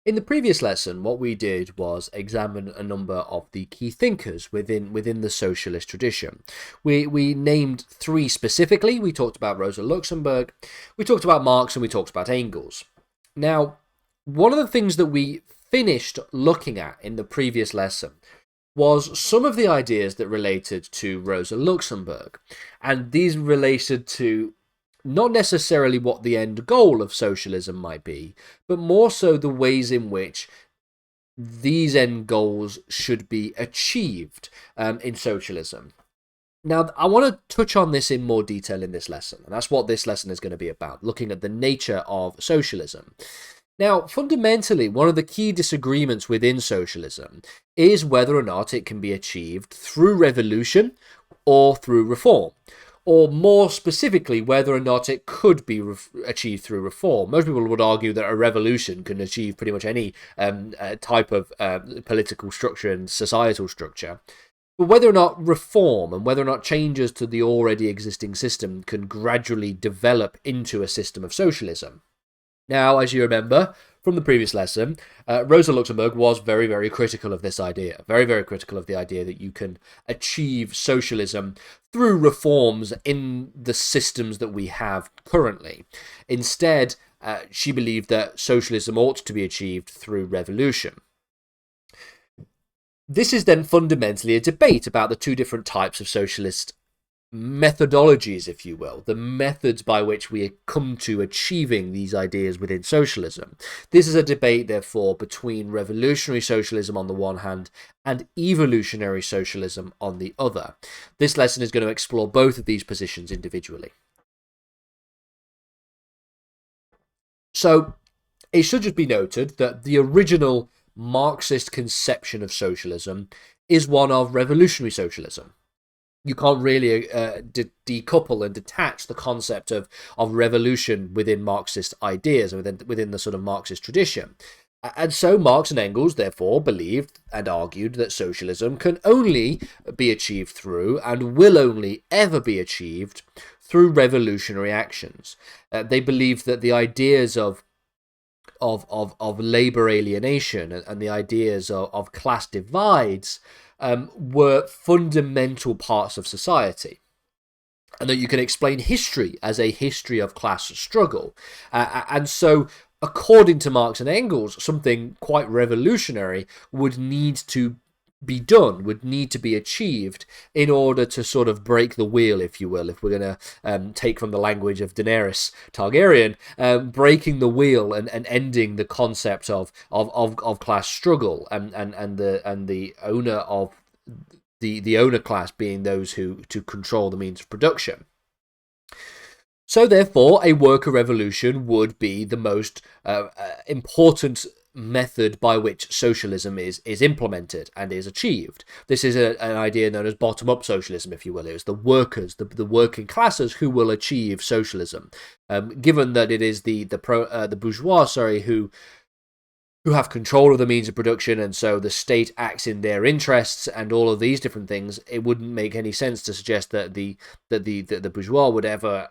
In the previous lesson, what we did was examine a number of the key thinkers within the socialist tradition. We named three specifically. We talked about Rosa Luxemburg, we talked about Marx, and we talked about Engels. Now, one of the things that we finished looking at in the previous lesson was some of the ideas that related to Rosa Luxemburg, and these related to not necessarily what the end goal of socialism might be, but more so the ways in which these end goals should be achieved in socialism. Now, I want to touch on this in more detail in this lesson, and that's what this lesson is going to be about, looking at the nature of socialism. Now, fundamentally, one of the key disagreements within socialism is whether or not it can be achieved through revolution or through reform, or more specifically, whether or not it could be achieved through reform. Most people would argue that a revolution can achieve pretty much any type of political structure and societal structure. But whether or not reform and whether or not changes to the already existing system can gradually develop into a system of socialism. Now, as you remember from the previous lesson, Rosa Luxemburg was very, very critical of this idea. Very, very critical of the idea that you can achieve socialism through reforms in the systems that we have currently. Instead, she believed that socialism ought to be achieved through revolution. This is then fundamentally a debate about the two different types of socialist methodologies, if you will, the methods by which we come to achieving these ideas within socialism. This is a debate, therefore, between revolutionary socialism on the one hand and evolutionary socialism on the other. This lesson is going to explore both of these positions individually. So, it should just be noted that the original Marxist conception of socialism is one of revolutionary socialism. You can't really decouple and detach the concept of revolution within Marxist ideas, within the sort of Marxist tradition. And so Marx and Engels, therefore, believed and argued that socialism can only be achieved through, and will only ever be achieved, through revolutionary actions. They believed that the ideas of labor alienation and the ideas of class divides were fundamental parts of society, and that you can explain history as a history of class struggle. And so, according to Marx and Engels, something quite revolutionary would need to be done, would need to be achieved in order to sort of break the wheel, if you will, if we're going to take from the language of Daenerys Targaryen, breaking the wheel and ending the concept of class struggle and the owner of the owner class being those who to control the means of production. So therefore, a worker revolution would be the most important method by which socialism is implemented and is achieved. This is an idea known as bottom-up socialism, if you will. It's the workers, the working classes, who will achieve socialism. Given that it is the bourgeois, who have control of the means of production, and so the state acts in their interests, and all of these different things, it wouldn't make any sense to suggest that the bourgeois would ever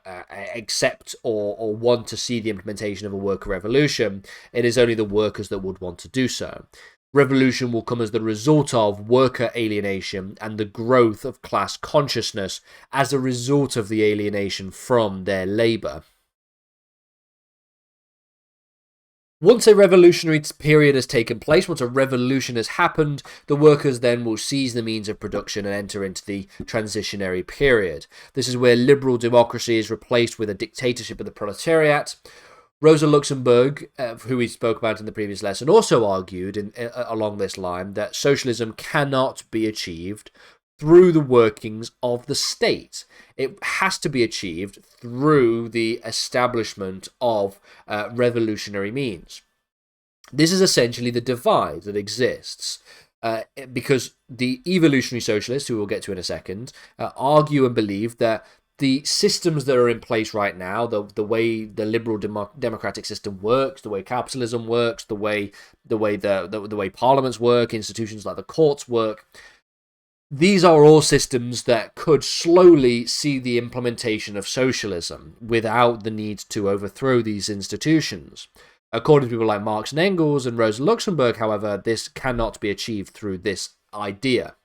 accept or want to see the implementation of a worker revolution. It is only the workers that would want to do so. Revolution will come as the result of worker alienation and the growth of class consciousness as a result of the alienation from their labour. Once a revolutionary period has taken place, once a revolution has happened, the workers then will seize the means of production and enter into the transitionary period. This is where liberal democracy is replaced with a dictatorship of the proletariat. Rosa Luxemburg, who we spoke about in the previous lesson, also argued along this line that socialism cannot be achieved through the workings of the state. It has to be achieved through the establishment of revolutionary means. This is essentially the divide that exists, because the evolutionary socialists, who we'll get to in a second, argue and believe that the systems that are in place right now, the way the liberal democratic system works, the way capitalism works, the way parliaments work, institutions like the courts work, these are all systems that could slowly see the implementation of socialism without the need to overthrow these institutions. According to people like Marx and Engels and Rosa Luxemburg, however, this cannot be achieved through this idea.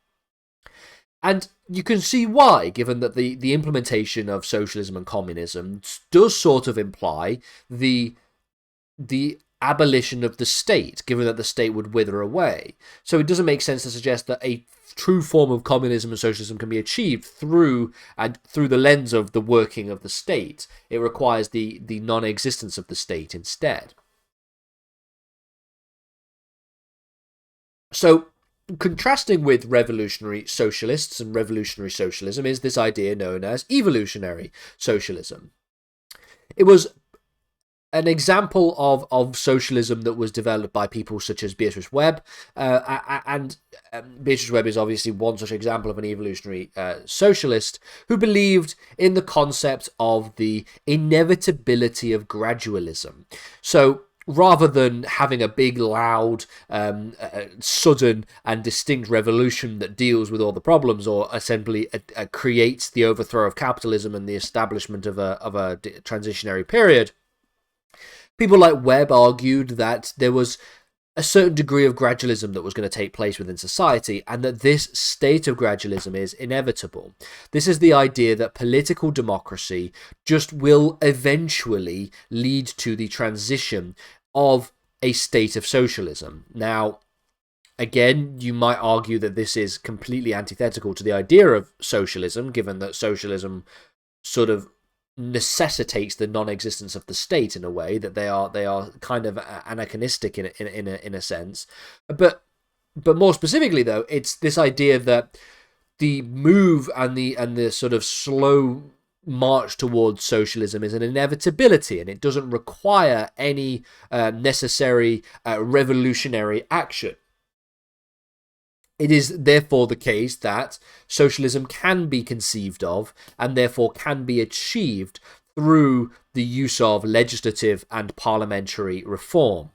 And you can see why, given that the implementation of socialism and communism does sort of imply the abolition of the state, given that the state would wither away. So it doesn't make sense to suggest that a true form of communism and socialism can be achieved through the lens of the working of the state. It requires the non-existence of the state instead. So, contrasting with revolutionary socialists and revolutionary socialism is this idea known as evolutionary socialism. It was an example of socialism that was developed by people such as Beatrice Webb, and Beatrice Webb is obviously one such example of an evolutionary socialist who believed in the concept of the inevitability of gradualism. So, rather than having a big, loud, sudden and distinct revolution that deals with all the problems, or essentially creates the overthrow of capitalism and the establishment of a transitionary period, people like Webb argued that there was a certain degree of gradualism that was going to take place within society, and that this state of gradualism is inevitable. This is the idea that political democracy just will eventually lead to the transition of a state of socialism. Now, again, you might argue that this is completely antithetical to the idea of socialism, given that socialism sort of necessitates the non-existence of the state in a way, that they are kind of anachronistic in a sense. But more specifically, though, it's this idea that the move and the sort of slow march towards socialism is an inevitability, and it doesn't require any necessary revolutionary action. It is therefore the case that socialism can be conceived of and therefore can be achieved through the use of legislative and parliamentary reform.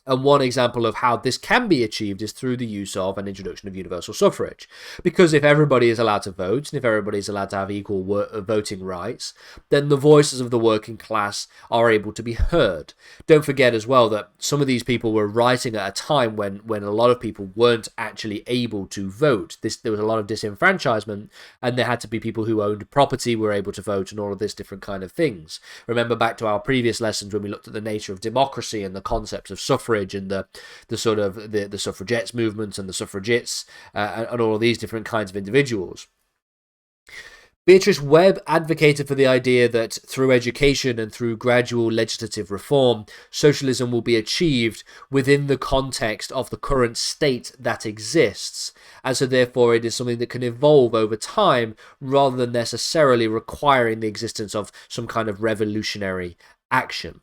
And one example of how this can be achieved is through the use of an introduction of universal suffrage. Because if everybody is allowed to vote, and if everybody is allowed to have equal voting rights, then the voices of the working class are able to be heard. Don't forget as well that some of these people were writing at a time when a lot of people weren't actually able to vote. There was a lot of disenfranchisement, and there had to be people who owned property were able to vote, and all of this different kind of things. Remember back to our previous lessons when we looked at the nature of democracy and the concepts of suffrage, and the sort of the suffragettes movement and the suffragettes and all of these different kinds of individuals. Beatrice Webb advocated for the idea that through education and through gradual legislative reform, socialism will be achieved within the context of the current state that exists, and so therefore it is something that can evolve over time rather than necessarily requiring the existence of some kind of revolutionary action.